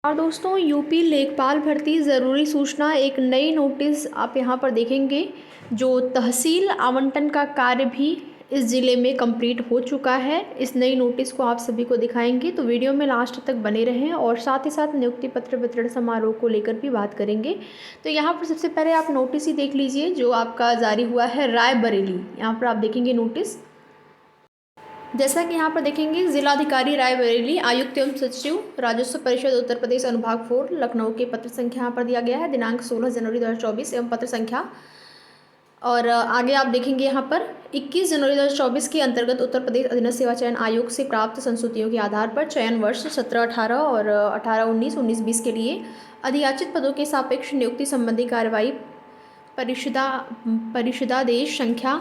और दोस्तों यूपी लेखपाल भर्ती ज़रूरी सूचना, एक नई नोटिस आप यहाँ पर देखेंगे। जो तहसील आवंटन का कार्य भी इस ज़िले में कंप्लीट हो चुका है। इस नई नोटिस को आप सभी को दिखाएंगे, तो वीडियो में लास्ट तक बने रहें और साथ ही साथ नियुक्ति पत्र वितरण समारोह को लेकर भी बात करेंगे। तो यहाँ पर सबसे पहले आप नोटिस ही देख लीजिए जो आपका जारी हुआ है रायबरेली। यहाँ पर आप देखेंगे नोटिस, जैसा कि यहाँ पर देखेंगे, जिलाधिकारी रायबरेली, आयुक्त एवं सचिव राजस्व परिषद उत्तर प्रदेश अनुभाग 4 लखनऊ के पत्र संख्या यहाँ पर दिया गया है, दिनांक 16 जनवरी 2024 एवं पत्र संख्या। और आगे आप देखेंगे यहाँ पर 21 जनवरी 2024 के अंतर्गत उत्तर प्रदेश अधीनस्थ सेवा चयन आयोग से प्राप्त संस्तुतियों के आधार पर चयन वर्ष 17-18 और 18-19, 19-20 के लिए अधियाचित पदों के सापेक्ष नियुक्ति संबंधी कार्रवाई परिषदादेश संख्या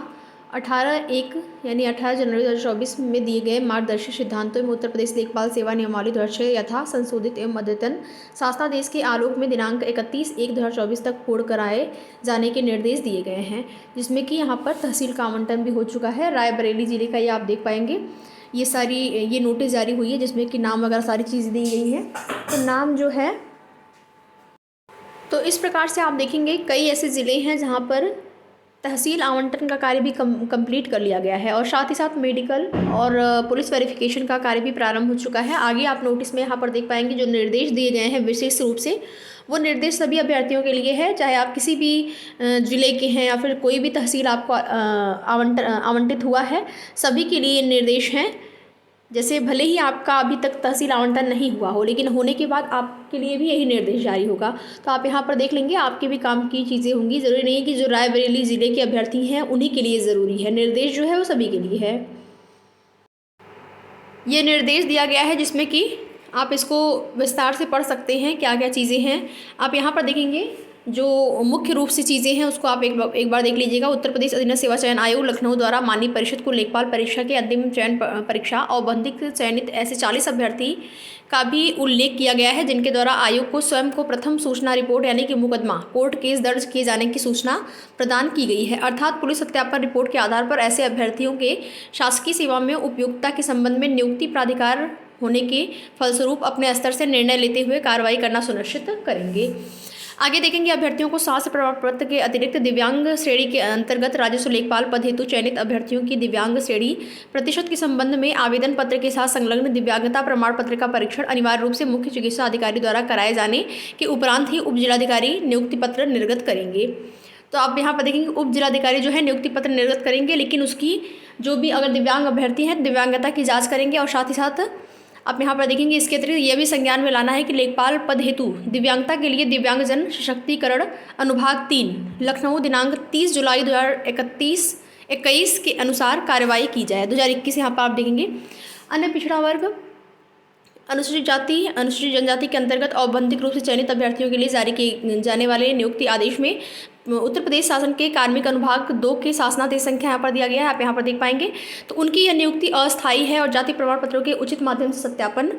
18-1 यानी 18 जनवरी 2024 में दिए गए मार्गदर्शी सिद्धांतों में उत्तर प्रदेश लेखपाल सेवा नियमावली 2006 यथा संशोधित एवं अद्यतन शासनादेश के आलोक में दिनांक 31-1-2024 तक पूर्ण कराए जाने के निर्देश दिए गए हैं, जिसमें कि यहाँ पर तहसील का आवंटन भी हो चुका है। रायबरेली जिले का ये आप देख पाएंगे, ये नोटिस जारी हुई है जिसमें कि नाम वगैरह सारी चीज़ दी गई है। तो नाम जो है, तो इस प्रकार से आप देखेंगे कई ऐसे ज़िले हैं जहाँ पर तहसील आवंटन का कार्य भी कंप्लीट कर लिया गया है और साथ ही साथ मेडिकल और पुलिस वेरिफिकेशन का कार्य भी प्रारंभ हो चुका है। आगे आप नोटिस में यहाँ पर देख पाएंगे जो निर्देश दिए गए हैं विशेष रूप से, वो निर्देश सभी अभ्यर्थियों के लिए है, चाहे आप किसी भी जिले के हैं या फिर कोई भी तहसील आपको आवंटित हुआ है, सभी के लिए निर्देश हैं। जैसे भले ही आपका अभी तक तहसील आवंटन नहीं हुआ हो, लेकिन होने के बाद आपके लिए भी यही निर्देश जारी होगा। तो आप यहाँ पर देख लेंगे, आपके भी काम की चीज़ें होंगी। ज़रूरी नहीं है कि जो रायबरेली ज़िले के अभ्यर्थी हैं उन्हीं के लिए ज़रूरी है, निर्देश जो है वो सभी के लिए है। ये निर्देश दिया गया है जिसमें कि आप इसको विस्तार से पढ़ सकते हैं, क्या क्या चीज़ें हैं। आप यहाँ पर देखेंगे जो मुख्य रूप से चीज़ें हैं उसको आप एक बार देख लीजिएगा। उत्तर प्रदेश अधीनस्थ सेवा चयन आयोग लखनऊ द्वारा माननीय परिषद को लेखपाल परीक्षा के अंतिम चयन परीक्षा औपबंधिक चयनित ऐसे 40 अभ्यर्थी का भी उल्लेख किया गया है, जिनके द्वारा आयोग को स्वयं को प्रथम सूचना रिपोर्ट यानी कि मुकदमा कोर्ट केस दर्ज किए जाने की सूचना प्रदान की गई है। अर्थात पुलिस सत्यापन रिपोर्ट के आधार पर ऐसे अभ्यर्थियों के शासकीय सेवा में उपयुक्तता के संबंध में नियुक्ति प्राधिकार होने के फलस्वरूप अपने स्तर से निर्णय लेते हुए कार्रवाई करना सुनिश्चित करेंगे। आगे देखेंगे, अभ्यर्थियों को स्वास्थ्य प्रमाण पत्र के अतिरिक्त दिव्यांग श्रेणी के अंतर्गत राजस्व लेखपाल पद हेतु चयनित अभ्यर्थियों की दिव्यांग श्रेणी प्रतिशत के संबंध में आवेदन पत्र के साथ संलग्न दिव्यांगता प्रमाण पत्र का परीक्षण अनिवार्य रूप से मुख्य चिकित्सा अधिकारी द्वारा कराए जाने के उपरांत ही उप जिलाधिकारी नियुक्ति पत्र निर्गत करेंगे। तो आप यहाँ पर देखेंगे उप जिलाधिकारी जो है नियुक्ति पत्र निर्गत करेंगे, लेकिन उसकी जो भी अगर दिव्यांग अभ्यर्थी हैं दिव्यांगता की जाँच करेंगे। और साथ ही साथ आप यहाँ पर देखेंगे इसके अतिरिक्त यह भी संज्ञान में लाना है कि लेखपाल पद हेतु दिव्यांगता के लिए दिव्यांगजन सशक्तिकरण अनुभाग 3 लखनऊ दिनांक 30 जुलाई 2021 के अनुसार कार्रवाई की जाए। 2021 यहाँ पर आप देखेंगे। अन्य पिछड़ा वर्ग, अनुसूचित जाति, अनुसूचित जनजाति के अंतर्गत औपबंधिक रूप से चयनित अभ्यर्थियों के लिए जारी किए जाने वाले नियुक्ति आदेश में उत्तर प्रदेश शासन के कार्मिक अनुभाग 2 के शासनादेश संख्या यहाँ पर दिया गया है, आप यहाँ पर देख पाएंगे। तो उनकी यह नियुक्ति अस्थायी है और जाति प्रमाण पत्रों के उचित माध्यम से सत्यापन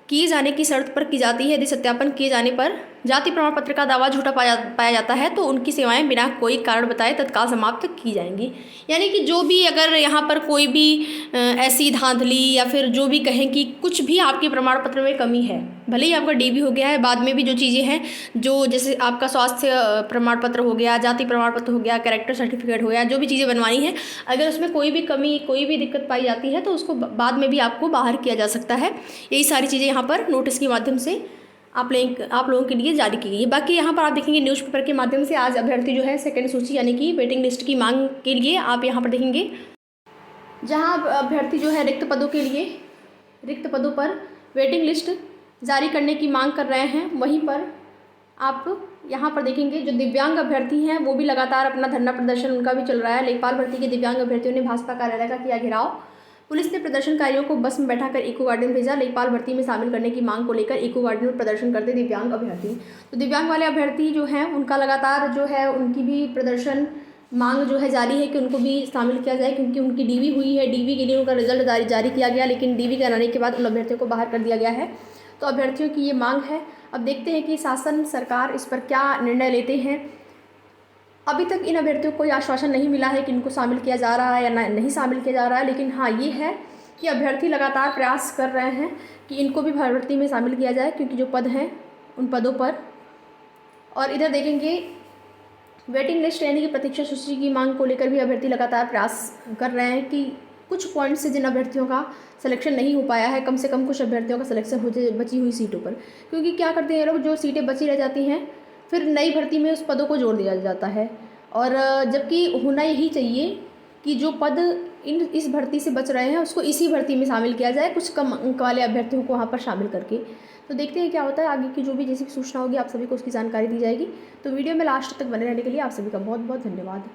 किए जाने की शर्त पर की जाती है। यदि सत्यापन किए जाने पर जाति प्रमाण पत्र का दावा झूठा पाया जाता है तो उनकी सेवाएं बिना कोई कारण बताए तत्काल समाप्त की जाएंगी। यानी कि जो भी अगर यहाँ पर कोई भी ऐसी धांधली या फिर जो भी कहें कि कुछ भी आपके प्रमाण पत्र में कमी है, भले ही आपका डीबी हो गया है, बाद में भी जो चीज़ें हैं, जो जैसे आपका स्वास्थ्य प्रमाण पत्र हो गया, जाति प्रमाण पत्र हो गया, कैरेक्टर सर्टिफिकेट हो गया, जो भी चीज़ें बनवानी है, अगर उसमें कोई भी कमी, कोई भी दिक्कत पाई जाती है तो उसको बाद में भी आपको बाहर किया जा सकता है। यही सारी चीज़ें यहाँ पर नोटिस के माध्यम से आप लोगों के लिए जारी की गई है। बाकी यहाँ पर आप देखेंगे न्यूज़पेपर के माध्यम से आज अभ्यर्थी जो है सेकंड सूची यानी कि वेटिंग लिस्ट की मांग के लिए आप यहाँ पर देखेंगे, जहाँ अभ्यर्थी जो है रिक्त पदों पर वेटिंग लिस्ट जारी करने की मांग कर रहे हैं, वहीं पर आप यहाँ पर देखेंगे जो दिव्यांग अभ्यर्थी हैं वो भी लगातार अपना धरना प्रदर्शन उनका भी चल रहा है। लेखपाल भर्ती के दिव्यांग अभ्यर्थियों ने भाजपा कार्यालय का किया घेराव। पुलिस ने प्रदर्शनकारियों को बस में बैठाकर इको गार्डन भेजा। लेखपाल भर्ती में शामिल करने की मांग को लेकर इको गार्डन में प्रदर्शन करते दिव्यांग अभ्यर्थी। तो दिव्यांग वाले अभ्यर्थी जो हैं उनका लगातार जो है उनकी भी प्रदर्शन मांग जो है जारी है कि उनको भी शामिल किया जाए, क्योंकि उनकी डीवी हुई है, डीवी के लिए उनका रिजल्ट जारी किया गया, लेकिन डीवी कराने के बाद उन अभ्यर्थियों को बाहर कर दिया गया है। तो अभ्यर्थियों की ये मांग है। अब देखते हैं कि शासन सरकार इस पर क्या निर्णय लेते हैं। अभी तक इन अभ्यर्थियों को आश्वासन नहीं मिला है कि इनको शामिल किया जा रहा है या नहीं शामिल किया जा रहा है, लेकिन हाँ ये है कि अभ्यर्थी लगातार प्रयास कर रहे हैं कि इनको भी भर्ती में शामिल किया जाए, क्योंकि जो पद हैं उन पदों पर। और इधर देखेंगे वेटिंग लिस्ट यानी कि प्रतीक्षा सूची की मांग को लेकर भी अभ्यर्थी लगातार प्रयास कर रहे हैं कि कुछ पॉइंट से जिन अभ्यर्थियों का सिलेक्शन नहीं हो पाया है, कम से कम कुछ अभ्यर्थियों का सिलेक्शन हो जाए बची हुई सीटों पर। क्योंकि क्या करते हैं ये लोग, जो सीटें बची रह जाती हैं फिर नई भर्ती में उस पदों को जोड़ दिया जाता है। और जबकि होना यही चाहिए कि जो पद इस भर्ती से बच रहे हैं उसको इसी भर्ती में शामिल किया जाए, कुछ कम अंक वाले अभ्यर्थियों को वहाँ पर शामिल करके। तो देखते हैं क्या होता है आगे की जो भी जैसी सूचना होगी आप सभी को उसकी जानकारी दी जाएगी। तो वीडियो में लास्ट तक बने रहने के लिए आप सभी का बहुत बहुत धन्यवाद।